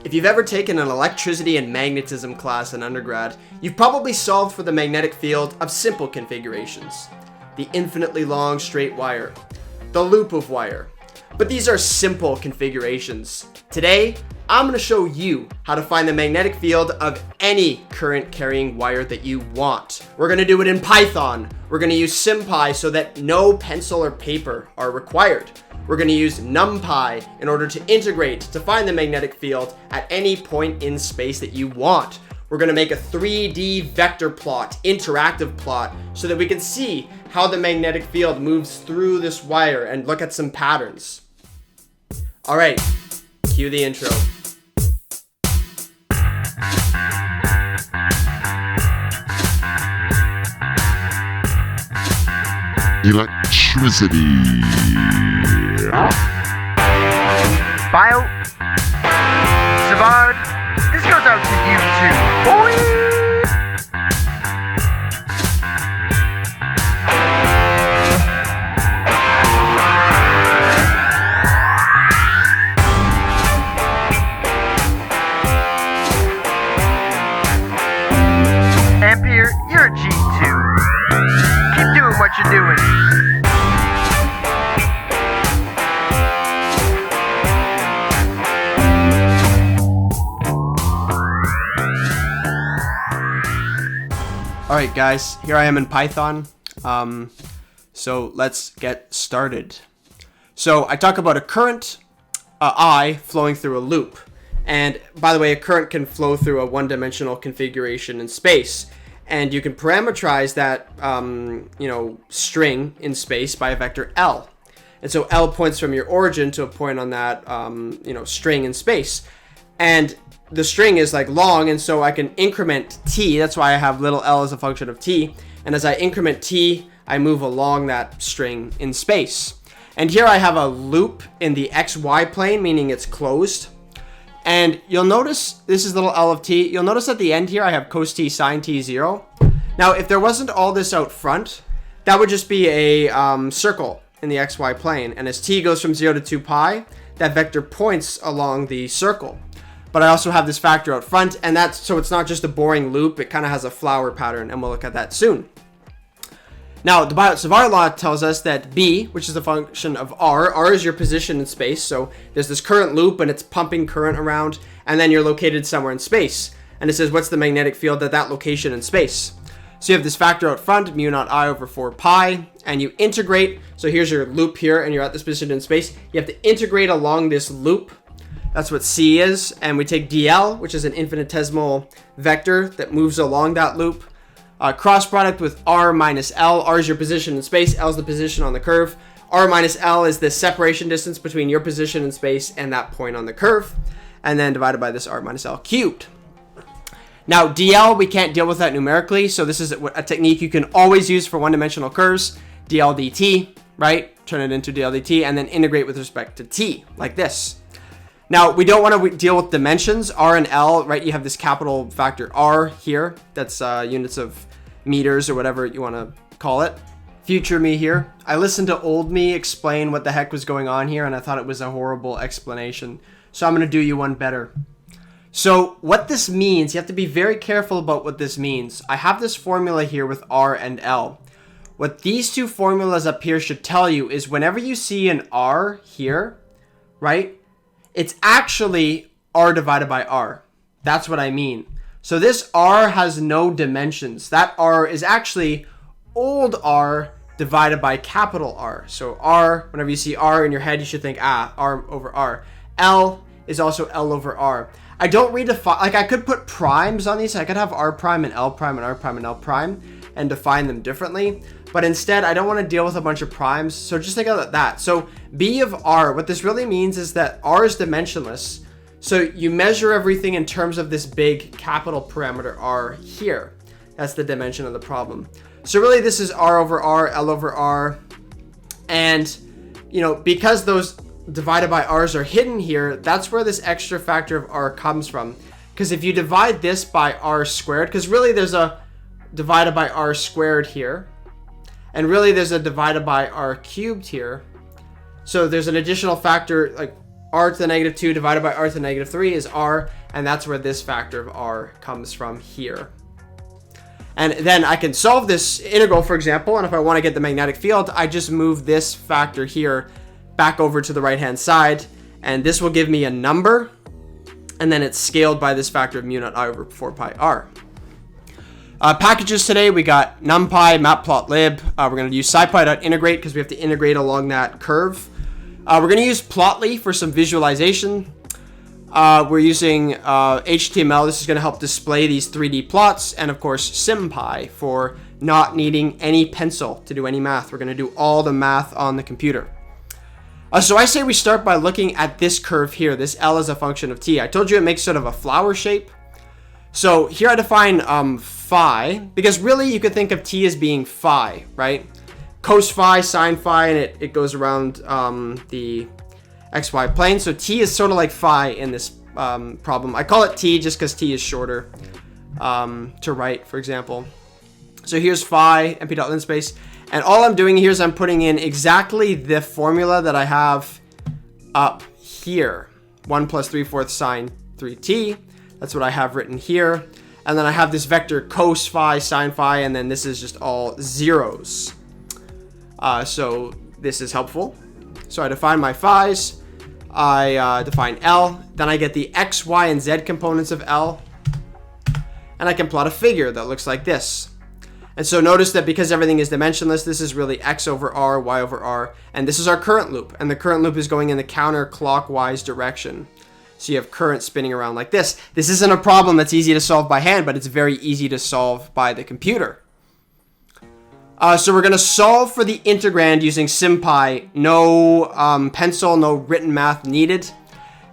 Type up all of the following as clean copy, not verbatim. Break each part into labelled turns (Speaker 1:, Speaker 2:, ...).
Speaker 1: If you've ever taken an electricity and magnetism class in undergrad, you've probably solved for the magnetic field of simple configurations. The infinitely long straight wire, the loop of wire. But these are simple configurations. Today, I'm going to show you how to find the magnetic field of any current carrying wire that you want. We're going to do it in Python. We're going to use sympy so that no pencil or paper are required. We're going to use numpy in order to integrate to find the magnetic field at any point in space that you want. We're going to make a 3D vector plot, interactive plot, so that we can see how the magnetic field moves through this wire and look at some patterns. All right, cue the intro.
Speaker 2: Electricity.
Speaker 3: Biot Savart, this goes out to you too, boy. Ampere, you're a G2. Keep doing what you're doing.
Speaker 1: Alright guys, here I am in Python. So let's get started. So I talk about a current, I, flowing through a loop. And by the way, a current can flow through a one-dimensional configuration in space. And you can parameterize that, string in space by a vector L. And so L points from your origin to a point on that, string in space. And the string is like long, and so I can increment t. That's why I have little l as a function of t. And as I increment t, I move along that string in space. And here I have a loop in the xy plane, meaning it's closed. And you'll notice, this is little l of t. You'll notice at the end here, I have cos t sine t 0. Now, if there wasn't all this out front, that would just be a circle in the xy plane. And as t goes from 0 to 2 pi, that vector points along the circle. But I also have this factor out front, and that's so it's not just a boring loop. It kind of has a flower pattern, and we'll look at that soon. Now, the Biot Savart Law tells us that B, which is a function of R is your position in space. So there's this current loop, and it's pumping current around, and then you're located somewhere in space. And it says, what's the magnetic field at that location in space? So you have this factor out front, mu naught I over 4 pi, and you integrate. So here's your loop here, and you're at this position in space. You have to integrate along this loop. That's what C is, and we take dl, which is an infinitesimal vector that moves along that loop. Cross product with r minus l. R is your position in space, L is the position on the curve. R minus l is the separation distance between your position in space and that point on the curve, and then divided by this r minus l cubed. Now dl, we can't deal with that numerically, so this is a technique you can always use for one-dimensional curves. dl dt, right? Turn it into dl dt, and then integrate with respect to t, like this. Now, we don't want to deal with dimensions, R and L, right? You have this capital factor R here. That's units of meters or whatever you want to call it. Future me here. I listened to old me explain what the heck was going on here, and I thought it was a horrible explanation. So I'm going to do you one better. So what this means, you have to be very careful about what this means. I have this formula here with R and L. What these two formulas up here should tell you is whenever you see an R here, right? It's actually R divided by R. That's what I mean. So this R has no dimensions. That R is actually old R divided by capital R. So R, whenever you see R in your head, you should think, R over R. L is also L over R. I don't redefine, like I could put primes on these. I could have R prime and L prime and R prime and L prime and define them differently. But instead, I don't want to deal with a bunch of primes, so just think about that. So B of R, what this really means is that R is dimensionless. So you measure everything in terms of this big capital parameter R here. That's the dimension of the problem. So really this is R over R, L over R. And, because those divided by R's are hidden here, that's where this extra factor of R comes from. Because if you divide this by R squared, because really there's a divided by R squared here. And really there's a divided by R cubed here. So there's an additional factor, like r to the negative 2 divided by r to the negative 3 is r, and that's where this factor of r comes from here. And then I can solve this integral, for example, and if I want to get the magnetic field, I just move this factor here back over to the right-hand side, and this will give me a number, and then it's scaled by this factor of mu naught I over 4 pi r. Packages today, we got numpy, matplotlib. We're going to use scipy.integrate because we have to integrate along that curve. We're going to use plotly for some visualization. We're using HTML. This is going to help display these 3D plots. And of course, sympy for not needing any pencil to do any math. We're going to do all the math on the computer. So I say we start by looking at this curve here. This L is a function of t. I told you it makes sort of a flower shape. So here I define phi, because really you could think of t as being phi, right? Cos phi, sine phi, and it goes around the xy plane. So t is sort of like phi in this problem. I call it t just because t is shorter to write, for example. So here's phi, np.linspace, and all I'm doing here is I'm putting in exactly the formula that I have up here. 1 plus 3/4 sine 3t. That's what I have written here. And then I have this vector cos phi, sine phi, and then this is just all zeros. So this is helpful. So I define my phi's. I define L. Then I get the x, y, and z components of L. And I can plot a figure that looks like this. And so notice that because everything is dimensionless, this is really x over r, y over r. And this is our current loop. And the current loop is going in the counterclockwise direction. So you have current spinning around like this. This isn't a problem that's easy to solve by hand, but it's very easy to solve by the computer. So we're going to solve for the integrand using sympy. No pencil, no written math needed.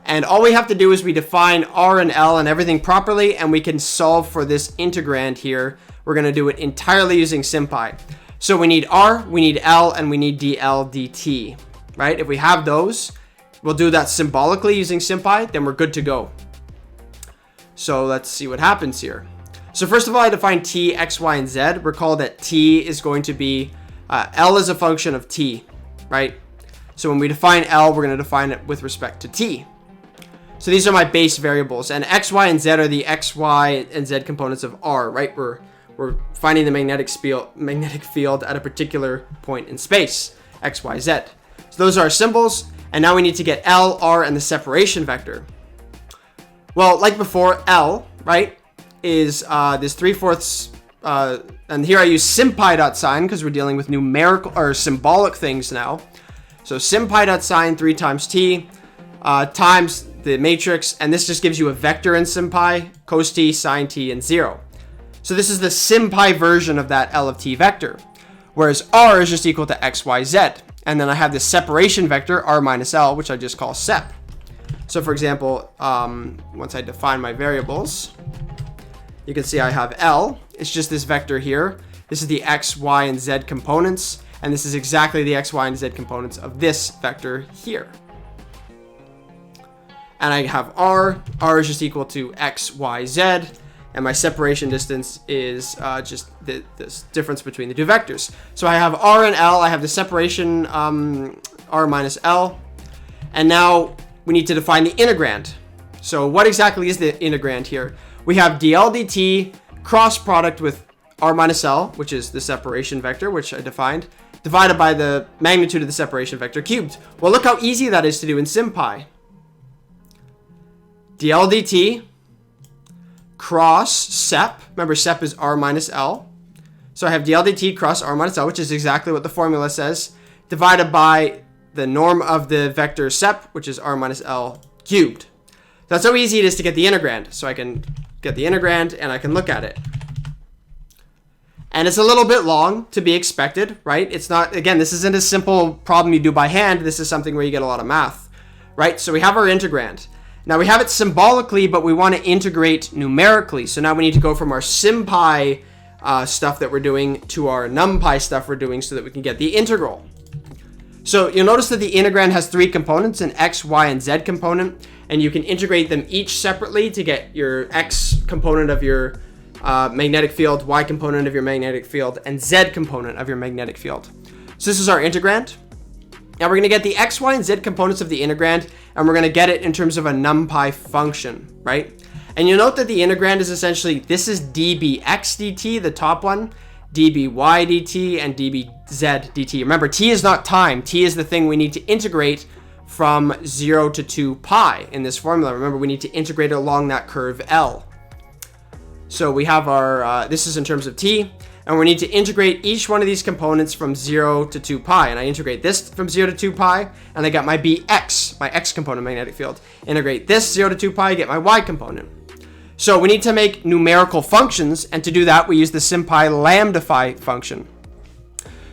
Speaker 1: And all we have to do is we define r and L and everything properly, and we can solve for this integrand here. We're going to do it entirely using sympy. So we need r, we need L, and we need dl dt, right? If we have those, we'll do that symbolically using sympy, then we're good to go. So let's see what happens here. So first of all, I define t, x, y, and z. Recall that t is going to be, L is a function of t, right? So when we define L, we're going to define it with respect to t. So these are my base variables, and x, y, and z are the x, y, and z components of r, right? We're finding the magnetic field at a particular point in space, x, y, z. So those are our symbols. And now we need to get L, R, and the separation vector. Well, like before, L, right, is this 3/4, and here I use sympy.sign because we're dealing with numerical or symbolic things now. So sympy.sign 3 times t times the matrix, and this just gives you a vector in sympy, cos t, sine t, and 0. So this is the sympy version of that L of t vector, whereas R is just equal to x, y, z. And then I have this separation vector, r minus L, which I just call sep. So for example, once I define my variables, you can see I have L. It's just this vector here. This is the x, y, and z components. And this is exactly the x, y, and z components of this vector here. And I have r. R is just equal to x, y, z. And my separation distance is just this difference between the two vectors. So I have r and L. I have the separation r minus L. And now we need to define the integrand. So what exactly is the integrand here? We have dl dt cross product with r minus L, which is the separation vector, which I defined, divided by the magnitude of the separation vector cubed. Well, look how easy that is to do in sympy. dl dt cross sep. Remember, sep is r minus L. So I have dl dt cross r minus L, which is exactly what the formula says, divided by the norm of the vector sep, which is r minus L cubed. That's how easy it is to get the integrand. So I can get the integrand and I can look at it. And it's a little bit long to be expected, right? It's not, again, this isn't a simple problem you do by hand. This is something where you get a lot of math, right? So we have our integrand. Now we have it symbolically, but we want to integrate numerically. So now we need to go from our sympy stuff that we're doing to our numpy stuff we're doing so that we can get the integral. So you'll notice that the integrand has 3 components, an x, y, and z component, and you can integrate them each separately to get your x component of your magnetic field, y component of your magnetic field, and z component of your magnetic field. So this is our integrand. Now we're going to get the x, y, and z components of the integrand, and we're going to get it in terms of a numpy function, right? And you'll note that the integrand is essentially, this is dbx dt, the top one, dby dt, and dbz dt. Remember, t is not time. T is the thing we need to integrate from 0 to 2 pi in this formula. Remember, we need to integrate it along that curve L. So we have our, this is in terms of t, and we need to integrate each one of these components from 0 to 2 pi. And I integrate this from 0 to 2 pi, and I got my bx, my x component magnetic field. Integrate this 0 to 2 pi, get my y component. So we need to make numerical functions, and to do that, we use the sympy lambdify function.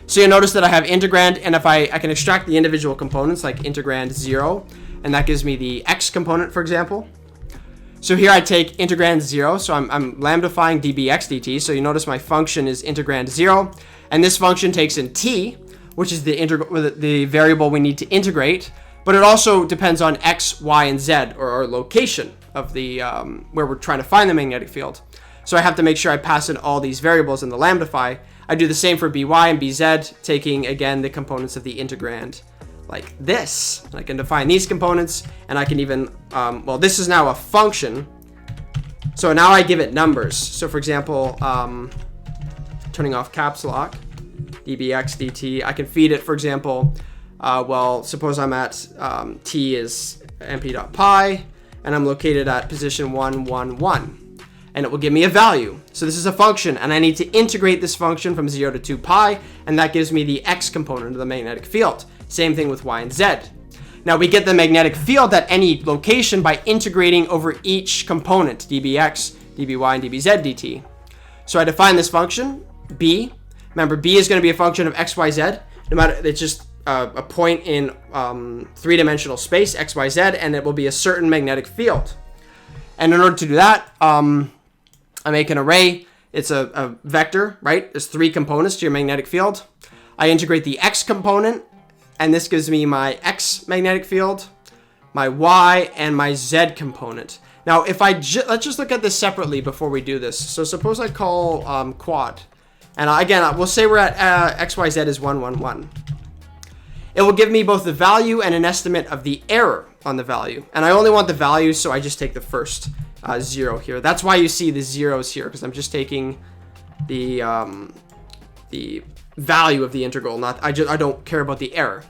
Speaker 1: So you'll notice that I have integrand, and if I can extract the individual components, like integrand 0, and that gives me the x component, for example. So here I take integrand 0, so I'm lambdifying dbx dt, so you notice my function is integrand 0, and this function takes in t, which is the variable we need to integrate, but it also depends on x, y, and z, or our location of the where we're trying to find the magnetic field. So I have to make sure I pass in all these variables in the lambdify. I do the same for by and bz, taking again the components of the integrand like this. And I can define these components, and I can even, well, this is now a function. So now I give it numbers. So for example, turning off caps lock, dbx dt, I can feed it, for example, well, suppose I'm at t is np.pi, and I'm located at position 1, 1, 1, and it will give me a value. So this is a function, and I need to integrate this function from 0 to 2 pi, and that gives me the x component of the magnetic field. Same thing with y and z. Now we get the magnetic field at any location by integrating over each component, dbx, dby, and dbz dt. So I define this function, b. Remember, b is going to be a function of x, y, z. No matter, it's just a point in three-dimensional space, x, y, z, and it will be a certain magnetic field. And in order to do that, I make an array. It's a vector, right? There's 3 components to your magnetic field. I integrate the x component, and this gives me my x magnetic field, my y, and my z component. Now, if I let's just look at this separately before we do this. So suppose I call quad, and again, we'll say we're at x, y, z is 1, 1, 1. It will give me both the value and an estimate of the error on the value. And I only want the value, so I just take the first 0 here. That's why you see the zeros here, because I'm just taking the value of the integral. I don't care about the error.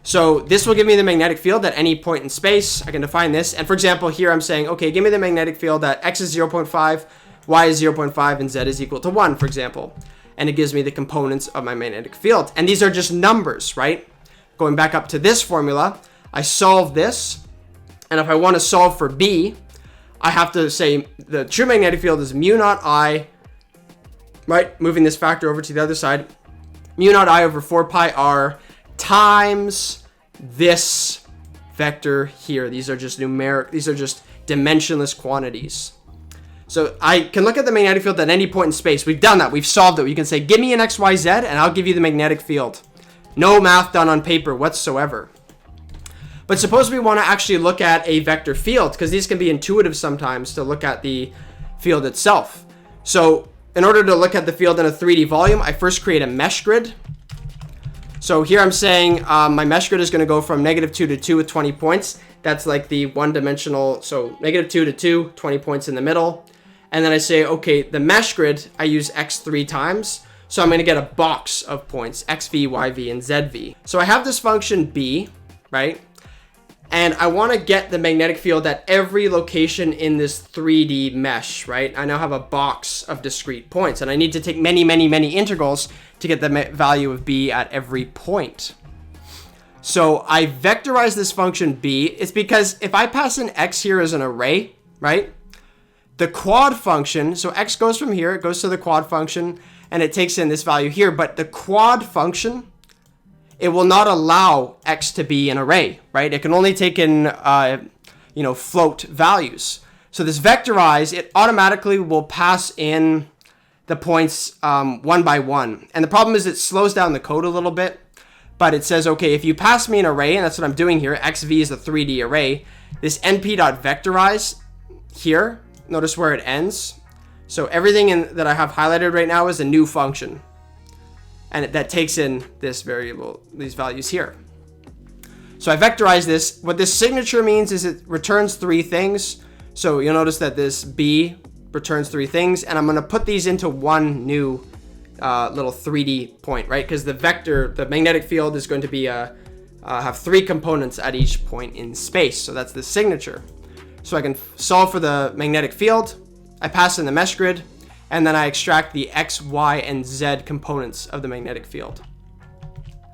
Speaker 1: So this will give me the magnetic field at any point in space. I can define this. And for example, here I'm saying, okay, give me the magnetic field at x is 0.5, y is 0.5, and z is equal to 1, for example. And it gives me the components of my magnetic field. And these are just numbers, right? Going back up to this formula, I solve this, and if I want to solve for B, I have to say the true magnetic field is mu naught I, right? Moving this factor over to the other side, mu naught I over 4 pi r times this vector here. These are just dimensionless quantities. So I can look at the magnetic field at any point in space. We've done that. We've solved it. You can say, give me an x, y, z, and I'll give you the magnetic field. No math done on paper whatsoever. But suppose we want to actually look at a vector field, because these can be intuitive sometimes to look at the field itself. So in order to look at the field in a 3D volume, I first create a mesh grid. So here I'm saying my mesh grid is going to go from -2 to 2 with 20 points. That's like the one-dimensional, so -2 to 2, 20 points in the middle. And then I say, okay, the mesh grid, I use x 3 times. So I'm going to get a box of points, xv, yv, and zv. So I have this function b, right? And I want to get the magnetic field at every location in this 3D mesh, right? I now have a box of discrete points, and I need to take many, many, many integrals to get the value of b at every point. So I vectorize this function b. It's because if I pass in x here as an array, right? The quad function, so x goes from here, it goes to the quad function, and it takes in this value here, but the quad function, it will not allow x to be an array, right? It can only take in, float values. So this vectorize, it automatically will pass in the points one by one. And the problem is it slows down the code a little bit, but it says, okay, if you pass me an array, and that's what I'm doing here, xv is a 3D array, this np.vectorize here, notice where it ends. So everything that I have highlighted right now is a new function. And that takes in this variable, these values here. So I vectorize this. What this signature means is it returns 3 things. So you'll notice that this B returns 3 things, and I'm going to put these into one new little 3D point, right? Because the vector, the magnetic field is going to be have 3 components at each point in space. So that's the signature. So I can solve for the magnetic field. I pass in the mesh grid, and then I extract the X, Y, and Z components of the magnetic field.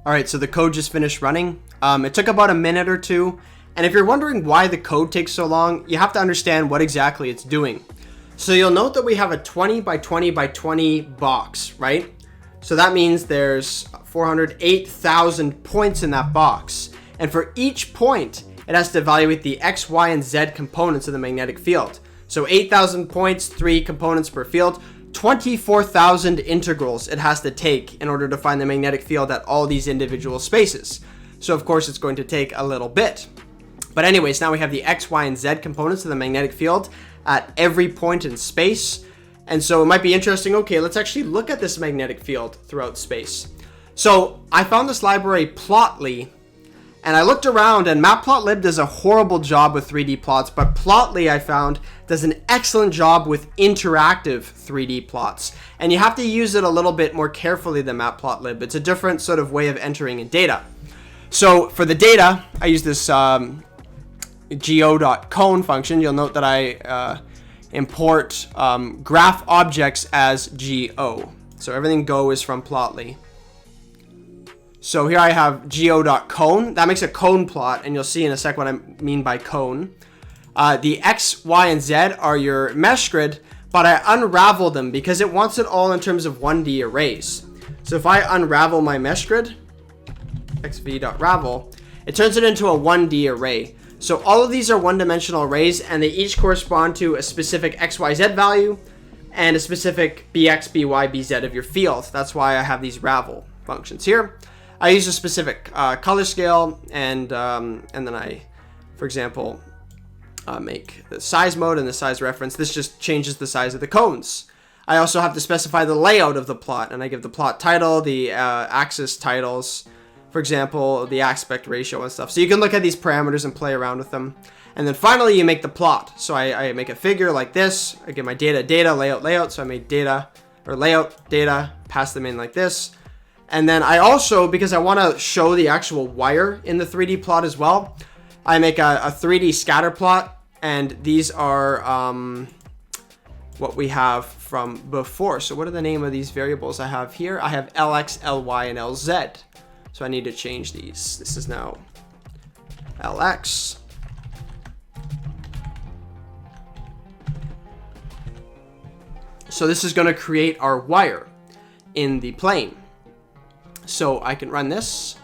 Speaker 1: All right, so the code just finished running. It took about a minute or two. And if you're wondering why the code takes so long, you have to understand what exactly it's doing. So you'll note that we have a 20 by 20 by 20 box, right? So that means there's 408,000 points in that box. And for each point, it has to evaluate the X, Y, and Z components of the magnetic field. So 8,000 points, 3 components per field, 24,000 integrals it has to take in order to find the magnetic field at all these individual spaces. So of course it's going to take a little bit. But anyways, now we have the X, Y, and Z components of the magnetic field at every point in space. And so it might be interesting, okay, let's actually look at this magnetic field throughout space. So I found this library Plotly, and I looked around, and Matplotlib does a horrible job with 3D plots, but Plotly, I found, does an excellent job with interactive 3D plots. And you have to use it a little bit more carefully than Matplotlib. It's a different sort of way of entering in data. So for the data, I use this go.cone function. You'll note that I import graph objects as go. So everything go is from Plotly. So here I have go.cone. That makes a cone plot, and you'll see in a sec what I mean by cone. The X, Y, and Z are your mesh grid, but I unravel them because it wants it all in terms of 1D arrays. So if I unravel my mesh grid, xv.ravel, it turns it into a 1D array. So all of these are one-dimensional arrays, and they each correspond to a specific XYZ value and a specific BX, BY, BZ of your field. That's why I have these ravel functions here. I use a specific color scale, and then I, for example, make the size mode and the size reference. This just changes the size of the cones. I also have to specify the layout of the plot, and I give the plot title, the axis titles, for example, the aspect ratio and stuff. So you can look at these parameters and play around with them. And then finally, you make the plot. So I make a figure like this. I give my data, layout. So I made data, or layout, data, pass them in like this. And then I also, because I want to show the actual wire in the 3D plot as well, I make a 3D scatter plot. And these are what we have from before. So what are the name of these variables I have here? I have LX, LY, and LZ. So I need to change these. This is now LX. So this is going to create our wire in the plane. So I can run this.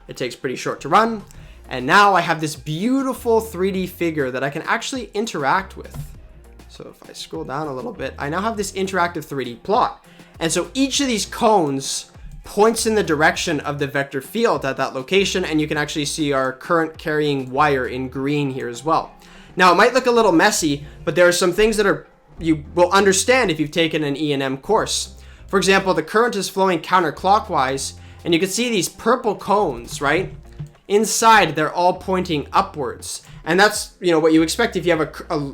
Speaker 1: It takes pretty short to run. And now I have this beautiful 3D figure that I can actually interact with. So if I scroll down a little bit, I now have this interactive 3D plot. And so each of these cones points in the direction of the vector field at that location, and you can actually see our current carrying wire in green here as well. Now, it might look a little messy, but there are some things that you will understand if you've taken an E&M course. For example, the current is flowing counterclockwise, and you can see these purple cones, right? Inside, they're all pointing upwards. And that's, what you expect if you have a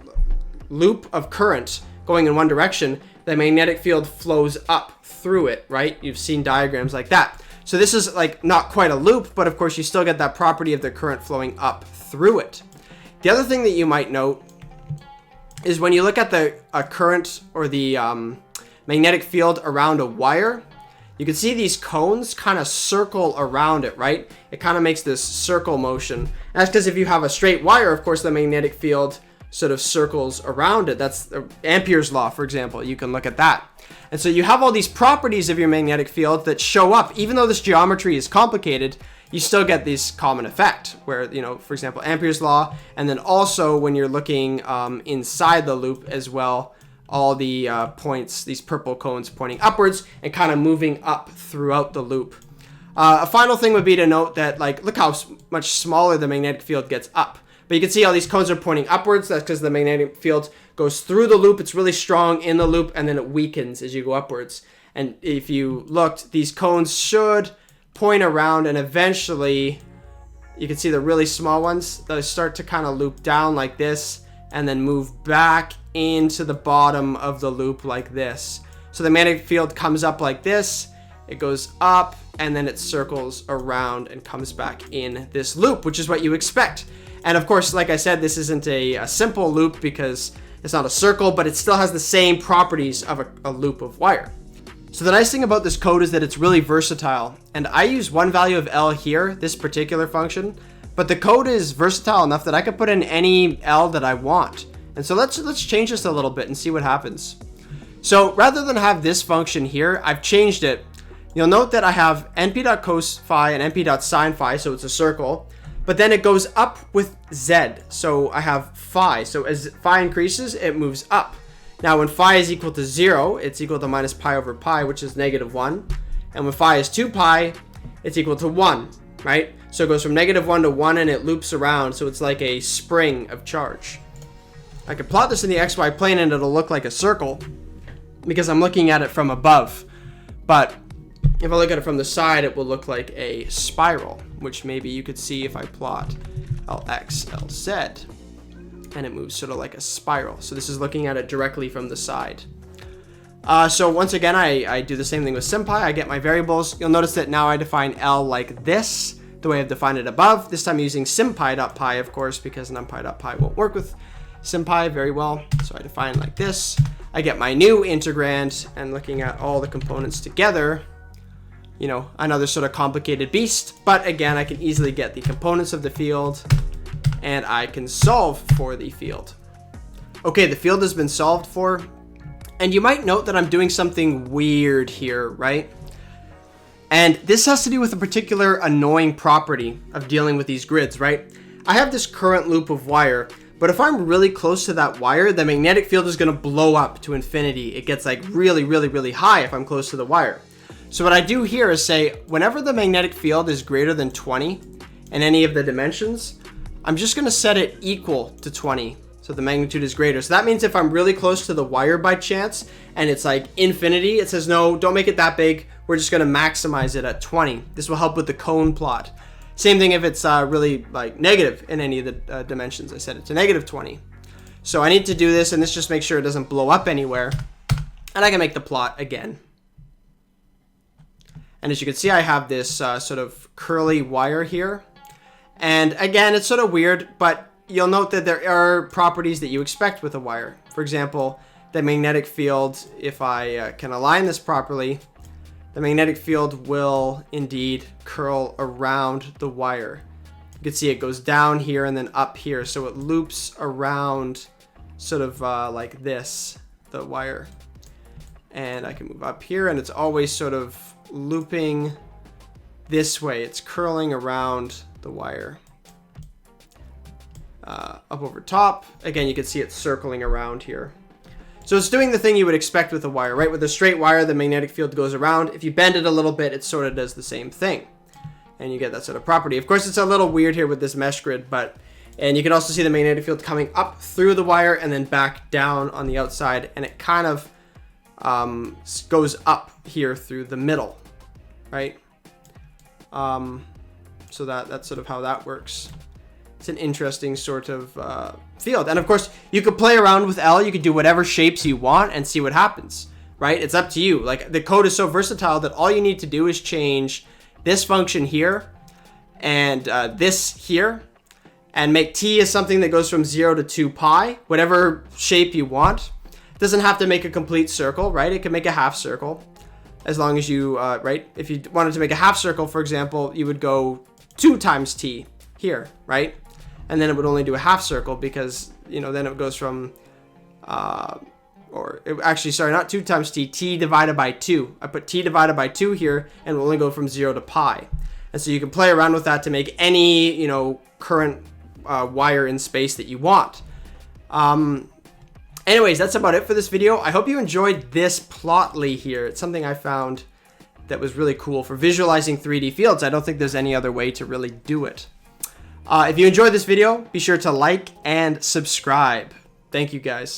Speaker 1: loop of current going in one direction. The magnetic field flows up through it, right? You've seen diagrams like that. So this is like not quite a loop, but of course you still get that property of the current flowing up through it. The other thing that you might note is when you look at the current or the magnetic field around a wire, you can see these cones kind of circle around it, right? It kind of makes this circle motion. And that's because if you have a straight wire, of course, the magnetic field sort of circles around it. That's Ampere's law, for example. You can look at that. And so you have all these properties of your magnetic field that show up. Even though this geometry is complicated, you still get this common effect where, for example, Ampere's law, and then also when you're looking inside the loop as well, all the points, these purple cones pointing upwards and kind of moving up throughout the loop. A final thing would be to note that, look how much smaller the magnetic field gets up. But you can see all these cones are pointing upwards. That's because the magnetic field goes through the loop. It's really strong in the loop, and then it weakens as you go upwards. And if you looked, these cones should point around and eventually you can see the really small ones, those start to kind of loop down like this and then move back into the bottom of the loop like this. So the magnetic field comes up like this, it goes up, and then it circles around and comes back in this loop, which is what you expect. And of course, like I said, this isn't a simple loop because it's not a circle, but it still has the same properties of a loop of wire. So the nice thing about this code is that it's really versatile, and I use one value of L here, this particular function, but the code is versatile enough that I can put in any L that I want. And so let's change this a little bit and see what happens. So rather than have this function here, I've changed it. You'll note that I have np.cos phi and np.sin phi, so it's a circle, but then it goes up with z. So I have phi. So as phi increases, it moves up. Now when phi is equal to 0, it's equal to minus pi over pi, which is -1. And when phi is 2 pi, it's equal to 1, right? So it goes from -1 to 1 and it loops around, so it's like a spring of charge. I could plot this in the xy plane and it'll look like a circle because I'm looking at it from above. But if I look at it from the side, it will look like a spiral, which maybe you could see if I plot Lx, Lz, and it moves sort of like a spiral. So this is looking at it directly from the side. So once again, I do the same thing with sympy. I get my variables. You'll notice that now I define L like this, the way I've defined it above. This time using sympy.pi, of course, because numpy.pi won't work with sympy very well. So I define like this. I get my new integrand, and looking at all the components together, you know, another sort of complicated beast. But again, I can easily get the components of the field, and I can solve for the field. Okay, the field has been solved for. And you might note that I'm doing something weird here, right? And this has to do with a particular annoying property of dealing with these grids, right? I have this current loop of wire, but if I'm really close to that wire, the magnetic field is going to blow up to infinity. It gets like really, really, really high if I'm close to the wire. So what I do here is say, whenever the magnetic field is greater than 20 in any of the dimensions, I'm just going to set it equal to 20. So the magnitude is greater. So that means if I'm really close to the wire by chance and it's like infinity, it says, no, don't make it that big. We're just going to maximize it at 20. This will help with the cone plot. Same thing if it's really like negative in any of the dimensions. I set it to -20. So I need to do this, and this just makes sure it doesn't blow up anywhere. And I can make the plot again. And as you can see, I have this sort of curly wire here. And again, it's sort of weird, but you'll note that there are properties that you expect with a wire. For example, the magnetic field, if I can align this properly, the magnetic field will indeed curl around the wire. You can see it goes down here and then up here. So it loops around sort of like this, the wire. And I can move up here, and it's always sort of looping this way. It's curling around the wire. Up over top, again, you can see it circling around here. So it's doing the thing you would expect with a wire, right? With a straight wire, the magnetic field goes around. If you bend it a little bit, it sort of does the same thing. And you get that sort of property. Of course, it's a little weird here with this mesh grid, and you can also see the magnetic field coming up through the wire and then back down on the outside, and it kind of goes up here through the middle, right? So that's sort of how that works. It's an interesting sort of field. And of course, you could play around with L. You could do whatever shapes you want and see what happens, right? It's up to you. Like, the code is so versatile that all you need to do is change this function here and this here, and make t as something that goes from 0 to 2 pi, whatever shape you want. It doesn't have to make a complete circle, right? It can make a half circle as long as you, right? If you wanted to make a half circle, for example, you would go 2 times t here, right? And then it would only do a half circle because, you know, then it goes from, not 2 times t divided by 2. I put t divided by 2 here, and it will only go from 0 to pi. And so you can play around with that to make any, you know, current wire in space that you want. Anyways, that's about it for this video. I hope you enjoyed this plotly here. It's something I found that was really cool for visualizing 3D fields. I don't think there's any other way to really do it. If you enjoyed this video, be sure to like and subscribe. Thank you, guys.